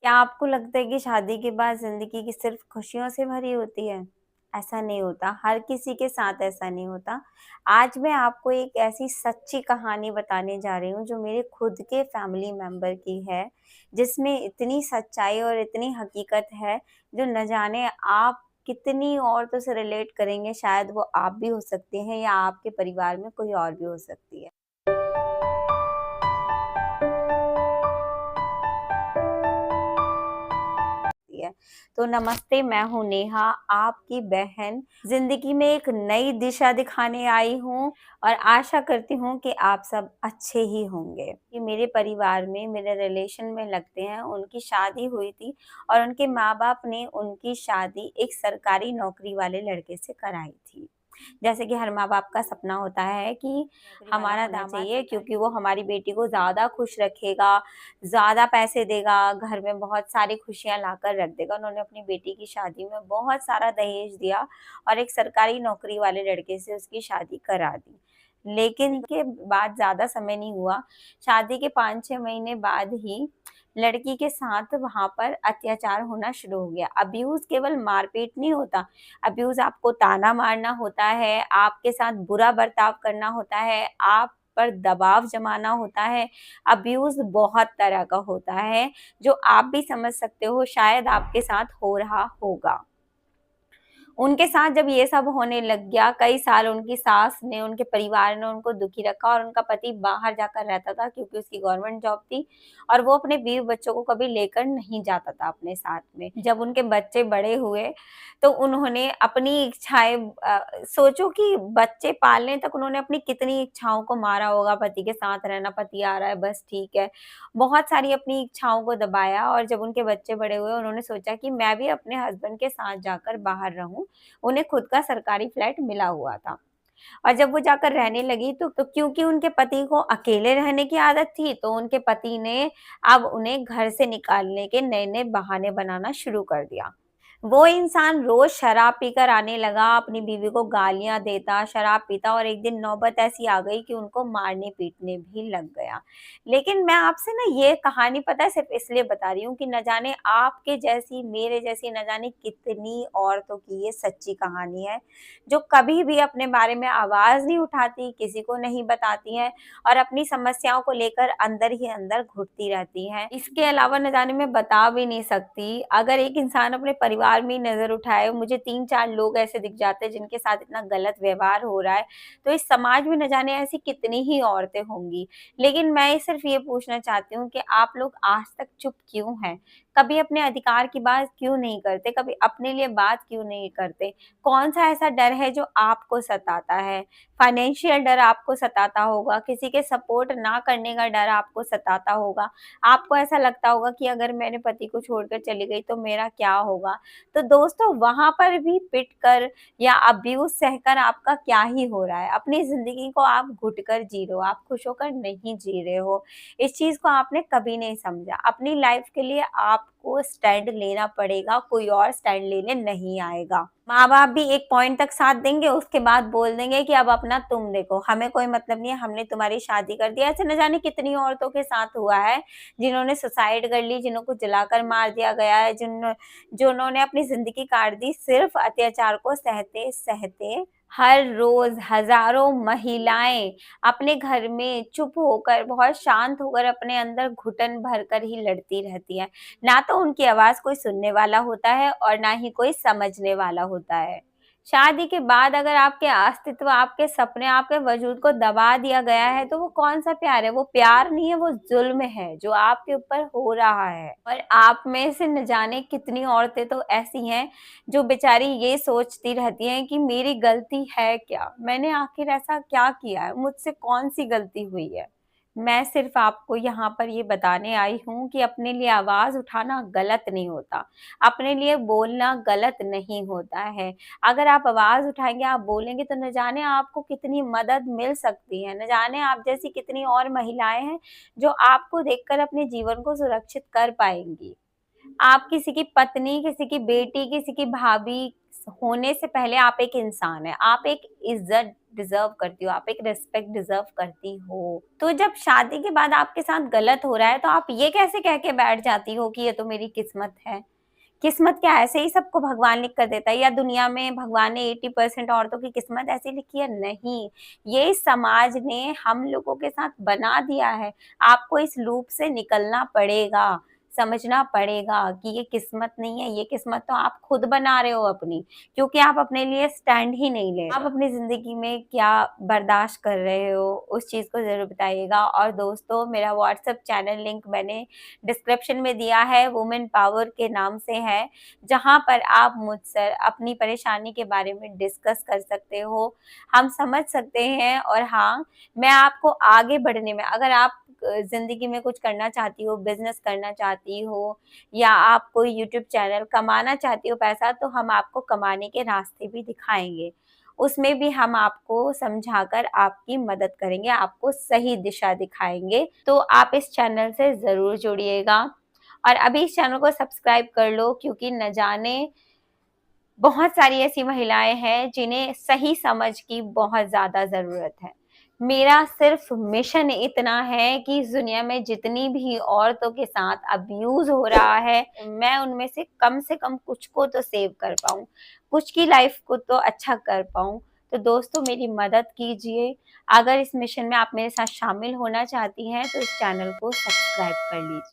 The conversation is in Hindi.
क्या आपको लगता है कि शादी के बाद ज़िंदगी की सिर्फ़ खुशियों से भरी होती है? ऐसा नहीं होता, हर किसी के साथ ऐसा नहीं होता। आज मैं आपको एक ऐसी सच्ची कहानी बताने जा रही हूँ जो मेरे खुद के फैमिली मेंबर की है, जिसमें इतनी सच्चाई और इतनी हकीकत है, जो न जाने आप कितनी औरतों से रिलेट करेंगे, शायद वो आप भी हो सकती हैं या आपके परिवार में कोई और भी हो सकती है। होती है। तो नमस्ते, मैं हूँ नेहा, आपकी बहन। ज़िंदगी में एक नई दिशा दिखाने आई हूँ और आशा करती हूँ कि आप सब अच्छे ही होंगे। कि मेरे परिवार में, मेरे रिलेशन में लगते हैं, उनकी शादी हुई थी और उनके माँ-बाप ने उनकी शादी एक सरकारी नौकरी वाले लड़के से कराई थी। जैसे कि हर माँ-बाप का सपना होता है कि नौकरी वाला हमारा होना दामाद चाहिए क्योंकि वो हमारी बेटी को ज़्यादा खुश रखेगा, ज़्यादा पैसे देगा, घर में बहुत सारी खुशियाँ लाकर रख देगा। उन्होंने अपनी बेटी की शादी में बहुत सारा दहेज दिया और एक सरकारी नौकरी वाले लड़के से उसकी शादी करा दी। लेकिन के बाद ज़्यादा समय नहीं हुआ, शादी के 5-6 महीने बाद ही लड़की के साथ वहाँ पर अत्याचार होना शुरू हो गया। अब्यूज़ केवल मारपीट नहीं होता, अब्यूज़ आपको ताना मारना होता है, आपके साथ बुरा बर्ताव करना होता है, आप पर दबाव जमाना होता है। अब्यूज़ बहुत तरह का होता है, जो आप भी समझ सकते हो शायद आपके साथ हो रहा होगा। उनके साथ जब ये सब होने लग गया, कई साल उनकी सास ने, उनके परिवार ने उनको दुखी रखा और उनका पति बाहर जाकर रहता था क्योंकि उसकी गवर्नमेंट जॉब थी और वो अपने बीवी बच्चों को कभी लेकर नहीं जाता था अपने साथ में। जब उनके बच्चे बड़े हुए, तो उन्होंने अपनी इच्छाएँ सोचो कि बच्चे पालने तक उन्होंने अपनी कितनी इच्छाओं को मारा होगा, पति के साथ रहना, पति आ रहा है बस ठीक है। बहुत सारी अपनी इच्छाओं को दबाया और जब उनके बच्चे बड़े हुए, उन्होंने सोचा कि मैं भी अपने हस्बैंड के साथ जाकर बाहर रहूँ। उन्हें खुद का सरकारी फ्लैट मिला हुआ था और जब वो जाकर रहने लगी तो क्योंकि उनके पति को अकेले रहने की आदत थी, तो उनके पति ने अब उन्हें घर से निकालने के नए-नए बहाने बनाना शुरू कर दिया। वो इंसान रोज़ शराब पीकर आने लगा, अपनी बीवी को गालियाँ देता, शराब पीता और एक दिन नौबत ऐसी आ गई कि उनको मारने-पीटने भी लग गया। लेकिन मैं आपसे ना ये कहानी पता है सिर्फ़ इसलिए बता रही हूँ कि न जाने आपके जैसी, मेरे जैसी न जाने कितनी औरतों की ये सच्ची कहानी है, जो कभी भी अपने बारे में आवाज़ नहीं उठाती, किसी को नहीं बताती हैं और अपनी समस्याओं को लेकर अंदर ही अंदर घुटती रहती हैं। इसके अलावा न जाने मैं बता भी नहीं सकती, अगर एक इंसान अपने परिवार में ही नज़र उठाए, मुझे 3-4 लोग ऐसे दिख जाते हैं जिनके साथ इतना गलत व्यवहार हो रहा है, तो इस समाज में न जाने ऐसी कितनी ही औरतें होंगी। लेकिन मैं सिर्फ़ ये पूछना चाहती हूँ कि आप लोग आज तक चुप क्यों हैं? कभी अपने अधिकार की बात क्यों नहीं करते? कभी अपने लिए बात क्यों नहीं करते? कौन-सा ऐसा डर है जो आपको सताता है? फाइनेंशियल डर आपको सताता होगा, किसी के सपोर्ट ना करने का डर आपको सताता होगा, आपको ऐसा लगता होगा कि अगर मैंने पति को छोड़कर चली गई तो मेरा क्या होगा? तो दोस्तों वहाँ पर भी पिट कर या अब्यूज़ सहकर आपका क्या ही हो रहा है? अपनी ज़िंदगी को आप घुट कर जी रहे हो, आप खुश होकर नहीं जी रहे हो। इस चीज़ को आपने कभी नहीं समझा। अपनी लाइफ़ के लिए आपको स्टैंड लेना पड़ेगा, कोई और स्टैंड लेने नहीं आएगा। माँ-बाप भी एक पॉइंट तक साथ देंगे, उसके बाद बोल देंगे कि अब अपना तुम देखो, हमें कोई मतलब नहीं है, हमने तुम्हारी शादी कर दी। ऐसे न जाने कितनी औरतों के साथ हुआ है, जिन्होंने सुसाइड कर ली, जिन्हों को जलाकर मार दिया गया है, जिन्होंने अपनी ज़िंदगी काट दी सिर्फ़ अत्याचार को सहते-सहते। हर रोज़ हज़ारों महिलाएँ अपने घर में चुप होकर, बहुत शांत होकर अपने अंदर घुटन भरकर ही लड़ती रहती हैं। ना तो उनकी आवाज़ कोई सुनने वाला होता है और ना ही कोई समझने वाला होता है। शादी के बाद अगर आपके अस्तित्व, आपके सपने, आपके वजूद को दबा दिया गया है, तो वो कौन-सा प्यार है? वो प्यार नहीं है, वो ज़ुल्म है, जो आपके ऊपर हो रहा है। और आप में से न जाने कितनी औरतें तो ऐसी हैं, जो बेचारी ये सोचती रहती हैं कि मेरी गलती है क्या? मैंने आखिर ऐसा क्या किया है? मुझसे कौन-सी गलती हुई है? मैं सिर्फ़ आपको यहाँ पर ये बताने आई हूँ कि अपने लिए आवाज़ उठाना गलत नहीं होता, अपने लिए बोलना गलत नहीं होता है। अगर आप आवाज़ उठाएँगे, आप बोलेंगे तो न जाने आपको कितनी मदद मिल सकती है, न जाने आप जैसी कितनी और महिलाएँ हैं, जो आपको देखकर अपने जीवन को सुरक्षित कर पाएँगी। आप किसी की पत्नी, किसी की बेटी, किसी की भाभी होने से पहले आप एक इंसान हैं। आप एक इज़्ज़त डिजर्व करती हो, आप एक रिस्पेक्ट डिजर्व करती हो। तो जब शादी के बाद आपके साथ गलत हो रहा है तो आप ये कैसे कह के बैठ जाती हो कि ये तो मेरी किस्मत है? किस्मत क्या ऐसे ही सबको भगवान लिख कर देता है, या दुनिया में भगवान ने 80% औरतों की किस्मत ऐसी लिखी है? नहीं, ये समाज ने हम लोगों के साथ बना दिया है। आपको इस लूप से निकलना पड़ेगा, समझना पड़ेगा कि ये किस्मत नहीं है, ये किस्मत तो आप खुद बना रहे हो अपनी, क्योंकि आप अपने लिए स्टैंड ही नहीं ले रहे। आप अपनी ज़िंदगी में क्या बर्दाश्त कर रहे हो, उस चीज़ को ज़रूर बताइएगा। और दोस्तों, मेरा व्हाट्सएप चैनल लिंक मैंने डिस्क्रिप्शन में दिया है, वुमेन पावर के नाम से है, जहाँ पर आप मुझसे अपनी परेशानी के बारे में डिस्कस कर सकते हो, हम समझ सकते हैं। और हाँ, मैं आपको आगे बढ़ने में, अगर आप ज़िंदगी में कुछ करना चाहती हो, बिज़नेस करना चाहती हो, या आप कोई यूट्यूब चैनल कमाना चाहती हो पैसा, तो हम आपको कमाने के रास्ते भी दिखाएँगे। उसमें भी हम आपको समझाकर आपकी मदद करेंगे, आपको सही दिशा दिखाएँगे। तो आप इस चैनल से ज़रूर जुड़िएगा और अभी इस चैनल को सब्सक्राइब कर लो, क्योंकि न जाने बहुत सारी ऐसी महिलाएँ हैं जिन्हें सही समझ की बहुत ज़्यादा ज़रूरत है। मेरा सिर्फ़ मिशन इतना है कि इस दुनिया में जितनी भी औरतों के साथ अब्यूज़ हो रहा है, मैं उनमें से कम कुछ को तो सेव कर पाऊँ, कुछ की लाइफ़ को तो अच्छा कर पाऊँ। तो दोस्तों, मेरी मदद कीजिए। अगर इस मिशन में आप मेरे साथ शामिल होना चाहती हैं तो इस चैनल को सब्सक्राइब कर लीजिए।